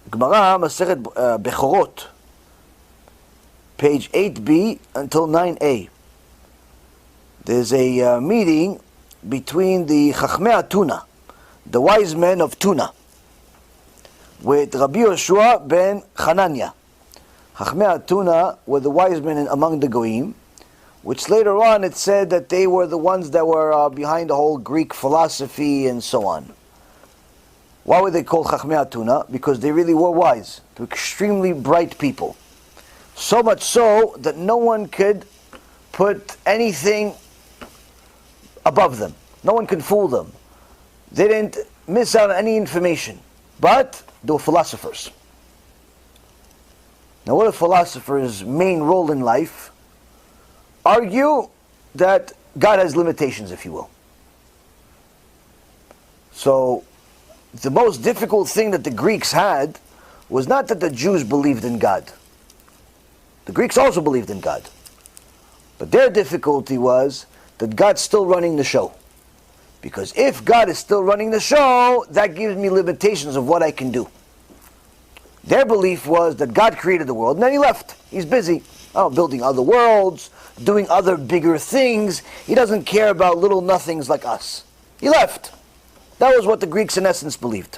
Gemara Masechet Bechorot, page 8b until 9a. There's a meeting between the Chachmei Tuna, the wise men of Tuna, with Rabbi Yoshua ben Chananya. Chachmei Tuna were the wise men among the Goyim, which later on it said that they were the ones that were behind the whole Greek philosophy and so on. Why were they called Chachmei Tuna? Because they really were wise. They were extremely bright people. So much so that no one could put anything above them. No one could fool them. They didn't miss out on any information. But they were philosophers. Now, what a philosopher's main role in life? Argue that God has limitations, if you will. So, the most difficult thing that the Greeks had was not that the Jews believed in God. The Greeks also believed in God. But their difficulty was that God's still running the show. Because if God is still running the show, that gives me limitations of what I can do. Their belief was that God created the world and then He left. He's busy building other worlds, doing other bigger things. He doesn't care about little nothings like us. He left. That was what the Greeks in essence believed.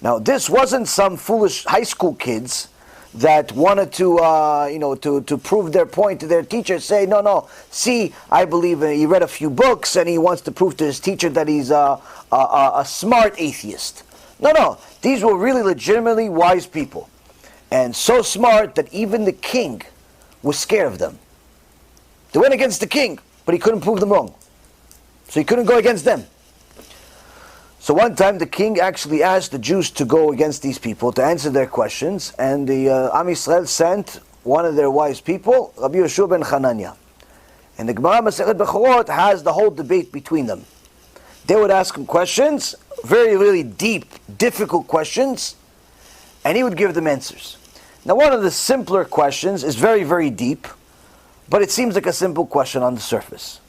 Now, this wasn't some foolish high school kids that wanted to prove their point to their teacher. Say, no, see, I believe he read a few books and he wants to prove to his teacher that he's a smart atheist. No, these were really legitimately wise people. And so smart that even the king was scared of them. They went against the king, but he couldn't prove them wrong. So he couldn't go against them. So one time the king actually asked the Jews to go against these people to answer their questions, and the Am Yisrael sent one of their wise people, Rabbi Yoshua ben Chananya. And the Gemara Masechet Bechorot has the whole debate between them. They would ask him questions, very, really deep, difficult questions, and he would give them answers. Now, one of the simpler questions is very, very deep, but it seems like a simple question on the surface.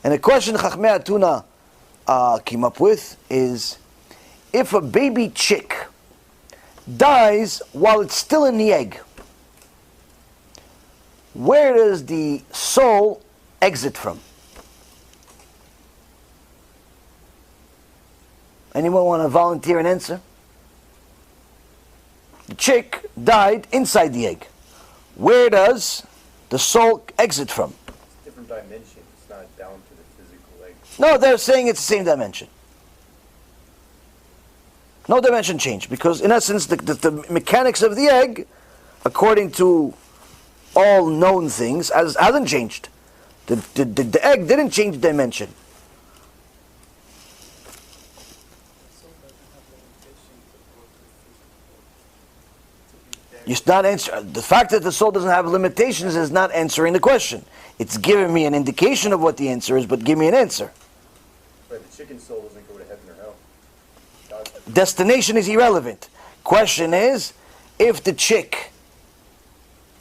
And the question Chachmei Tuna came up with is, if a baby chick dies while it's still in the egg, where does the soul exit from? Anyone want to volunteer an answer? The chick died inside the egg. Where does the soul exit from? Different dimension. It's not down to the physical egg. No, they're saying it's the same dimension. No dimension change, because in essence the mechanics of the egg, according to all known things, hasn't changed. The egg didn't change dimension. It's not answer. The fact that the soul doesn't have limitations is not answering the question. It's giving me an indication of what the answer is, but give me an answer. But the chicken soul doesn't go to heaven or hell. Destination is irrelevant. Question is, if the chick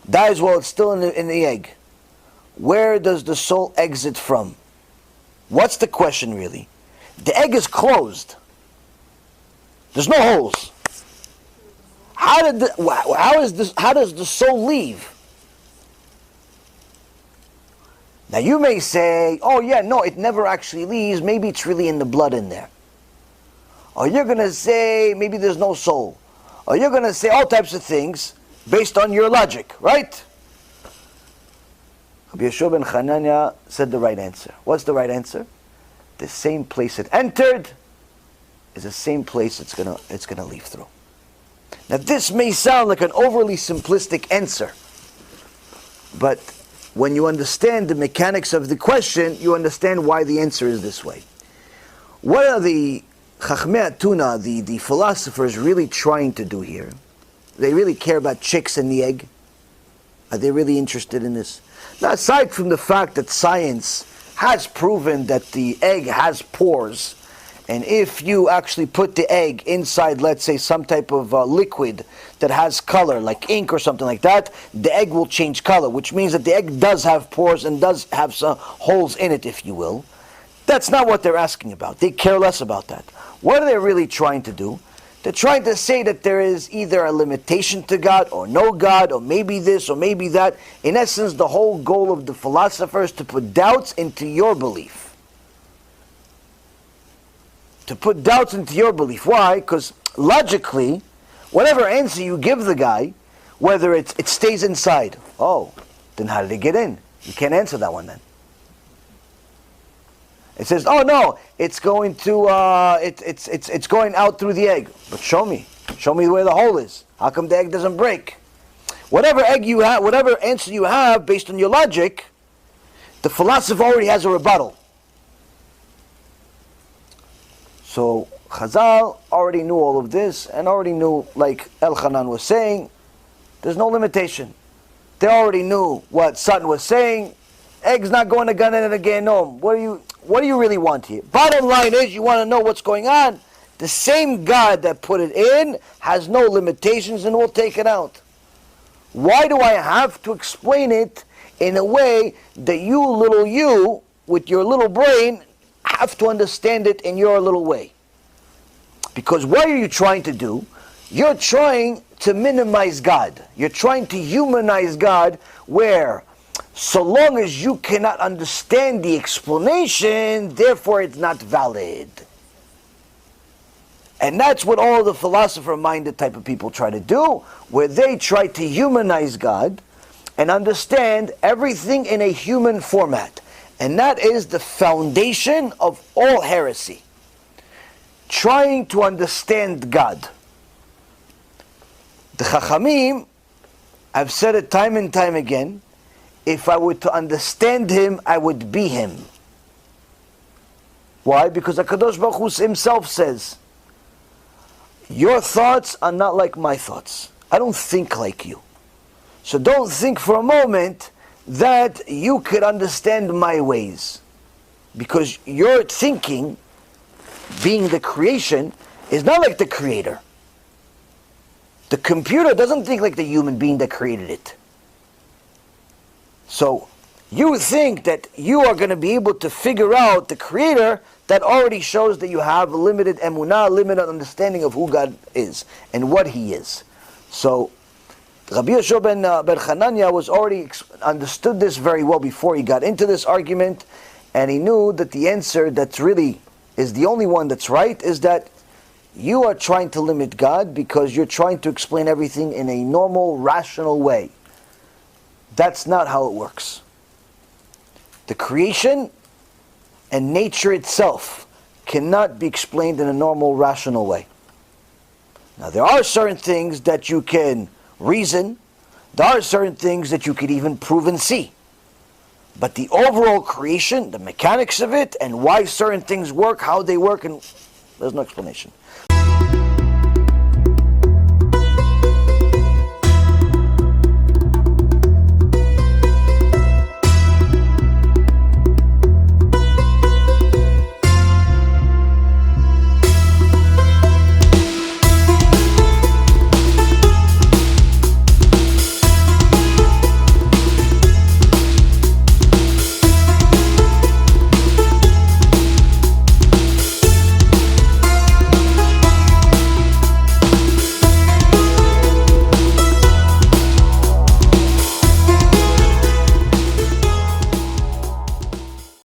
dies while it's still in the egg, where does the soul exit from? What's the question really? The egg is closed. There's no holes. How does the soul leave? Now you may say, oh yeah, no, it never actually leaves. Maybe it's really in the blood in there. Or you're going to say, maybe there's no soul. Or you're going to say all types of things based on your logic, right? Rabbi Yoshua ben Chananya said the right answer. What's the right answer? The same place it entered is the same place it's gonna leave through. Now this may sound like an overly simplistic answer, but when you understand the mechanics of the question, you understand why the answer is this way. What are the Chachmei Tuna, the philosophers, really trying to do here? They really care about chicks and the egg? Are they really interested in this? Now, aside from the fact that science has proven that the egg has pores, and if you actually put the egg inside, let's say, some type of liquid that has color, like ink or something like that, the egg will change color, which means that the egg does have pores and does have some holes in it, if you will. That's not what they're asking about. They care less about that. What are they really trying to do? They're trying to say that there is either a limitation to God, or no God, or maybe this, or maybe that. In essence, the whole goal of the philosopher is to put doubts into your belief. To put doubts into your belief. Why? Because logically, whatever answer you give the guy, whether it stays inside. Oh, then how did it get in? You can't answer that one then. It says, oh no, it's going to, it's going out through the egg. But show me where the hole is. How come the egg doesn't break? Whatever egg you have, whatever answer you have based on your logic, the philosopher already has a rebuttal. So Chazal already knew all of this, and already knew, like Elchanan was saying, there's no limitation. They already knew what Satan was saying. Egg's not going to Gan Eden again. No. What do you really want here? Bottom line is, you want to know what's going on. The same God that put it in has no limitations and will take it out. Why do I have to explain it in a way that you, with your little brain, have to understand it in your little way? Because what are you trying to do? You're trying to minimize God. You're trying to humanize God, where so long as you cannot understand the explanation, therefore it's not valid. And that's what all the philosopher-minded type of people try to do, where they try to humanize God and understand everything in a human format. And that is the foundation of all heresy. Trying to understand God. The Chachamim, I've said it time and time again, if I were to understand Him, I would be Him. Why? Because HaKadosh Baruch Hu Himself says, your thoughts are not like my thoughts. I don't think like you. So don't think for a moment that you could understand my ways. Because your thinking, being the creation, is not like the Creator. The computer doesn't think like the human being that created it. So you think that you are going to be able to figure out the Creator. That already shows that you have a limited emunah, limited understanding of who God is and what He is. So Rabbi Yaron ben Hanania was already understood this very well before he got into this argument, and he knew that the answer that really is the only one that's right is that you are trying to limit God because you're trying to explain everything in a normal, rational way. That's not how it works. The creation and nature itself cannot be explained in a normal, rational way. Now, there are certain things that you can reason. There are certain things that you could even prove and see. But the overall creation, the mechanics of it, and why certain things work, how they work, and there's no explanation.